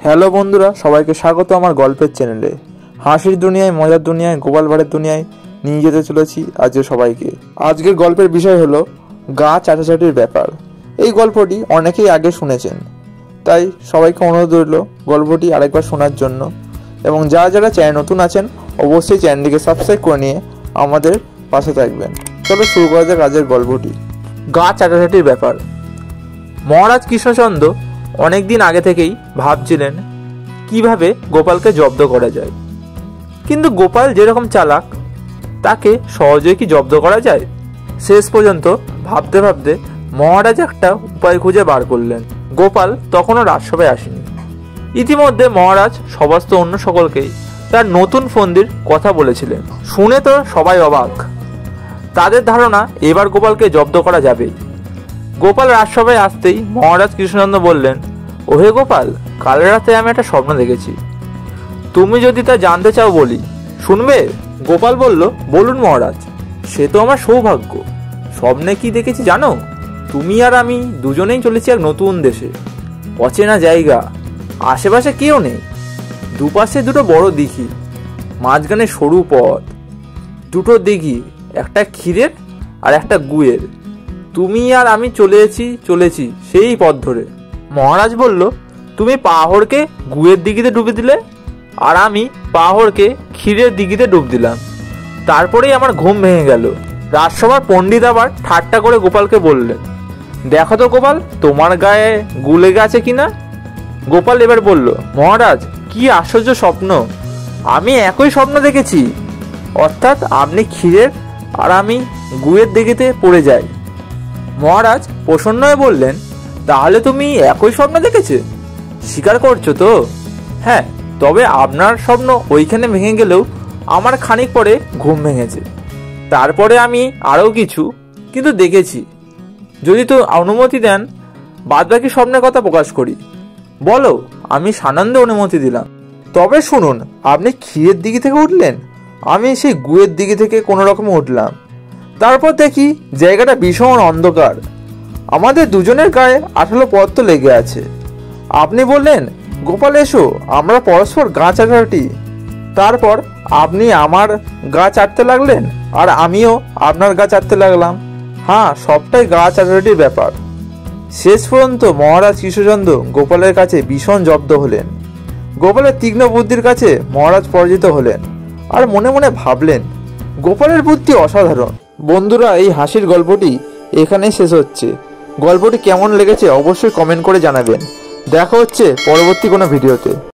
Hello বন্ধুরা, সবাইকে স্বাগত আমার গল্পের চ্যানেলে। হাসির দুনিয়ায়, মজার দুনিয়ায়, গোপাল ভাঁড়ের দুনিয়ায় নিয়ে যেতে চলেছি আজকে সবাইকে। আজকের গল্পের বিষয় হলো গা চাটাচাটির ব্যাপার। এই গল্পটি অনেকেই আগে শুনেছেন, তাই সবাইকে অনুরোধ রইল গল্পটি আরেকবার শোনার জন্য। এবং যারা যারা চ্যানেল নতুন আছেন অবশ্যই চ্যানেলটিকে সাবস্ক্রাইব করে নিয়ে আমাদের পাশে থাকবেন। চলো শুরু করা যাক আজকের গল্পটি। গা চাটাচাটির ব্যাপার। মহারাজ কৃষ্ণচন্দ্র অনেক দিন আগে থেকেই ভাবছিলেন কিভাবে গোপালকে জব্দ করা যায়, কিন্তু গোপাল যেরকম চালাক তাকে সহজেই কি জব্দ করা যায়? শেষ পর্যন্ত ভাবতে ভাবতে মহারাজ একটা উপায় খুঁজে বার করলেন। গোপাল তখনও রাজসভায় আসেনি। ইতিমধ্যে মহারাজ সমস্ত অন্য সকলকেই তার নতুন ফন্দির কথা বলেছিলেন। শুনে তো সবাই অবাক। তাদের ধারণা এবার গোপালকে জব্দ করা যাবেই। গোপাল রাজসভায় আসতেই মহারাজ কৃষ্ণচন্দ্র বললেন, ওহে গোপাল, কাল রাতে আমি একটা স্বপ্ন দেখেছি। তুমি যদি তা জানতে চাও বলি, শুনবে? গোপাল বলল, বলুন মহারাজ, সে তো আমার সৌভাগ্য। স্বপ্নে কি দেখেছি জানো? তুমি আর আমি দুজনেই চলেছি এক নতুন দেশে, অচেনা জায়গা, আশেপাশে কেউ নেই। দুপাশে দুটো বড় দিঘি, মাঝখানে সরু পথ। দুটো দিঘি, একটা ক্ষীরের আর একটা গুয়ের। তুমি আর আমি চলেছি সেই পথ ধরে। মহারাজ বলল, তুমি পাহাড়কে গুয়ের দিঘিতে ডুবে দিলে আর আমি পাহাড়কে ক্ষীরের দিঘিতে ডুব দিলাম। তারপরেই আমার ঘুম ভেঙে গেল। রাজসভার পণ্ডিত আবার ঠাট্টা করে গোপালকে বললেন, দেখো তো গোপাল, তোমার গায়ে গুলে গেছে কিনা? গোপাল এবার বলল, মহারাজ, কি আশ্চর্য স্বপ্ন! আমি একই স্বপ্ন দেখেছি, অর্থাৎ আপনি ক্ষীরের আর আমি গুয়ের দিঘিতে পড়ে যাই। মহারাজ প্রসন্ন হয়ে বললেন, তাহলে তুমি একই স্বপ্ন দেখেছে? স্বীকার করছো তো? হ্যাঁ, তবে আপনার স্বপ্ন ওইখানে ভেঙে গেলেও আমার খানিক পরে ঘুম ভেঙেছে। তারপরে আমি আরও কিছু কিন্তু দেখেছি। যদি তো অনুমতি দেন বাদবাকি স্বপ্নের কথা প্রকাশ করি। বলো। আমি সানন্দে অনুমতি দিলাম। তবে শুনুন, আপনি ক্ষীরের দিঘি থেকে উঠলেন, আমি সেই গুয়ের দিঘি থেকে কোনো রকমে উঠলাম। তারপর দেখি জায়গাটা ভীষণ অন্ধকার। আমাদের দুজনের গায়ে আঠালো পথ লেগে আছে। আপনি বললেন, গোপাল এসো, আমরা পরস্পর গা চাটাটি। তারপর আপনি আমার গা চাটতে লাগলেন আর আমিও আপনার গা চাটতে লাগলাম। হ্যাঁ, সবটাই গা চাটাটির ব্যাপার। শেষ পর্যন্ত মহারাজ কৃষ্ণচন্দ্র গোপালের কাছে ভীষণ জব্দ হলেন। গোপালের তীক্ষ্ণ বুদ্ধির কাছে মহারাজ পরাজিত হলেন আর মনে মনে ভাবলেন, গোপালের বুদ্ধি অসাধারণ। বন্ধুরা, এই হাসির গল্পটি এখানেই শেষ হচ্ছে। গল্পটি কেমন লেগেছে অবশ্যই কমেন্ট করে জানাবেন। দেখা হচ্ছে পরবর্তী কোনো ভিডিওতে।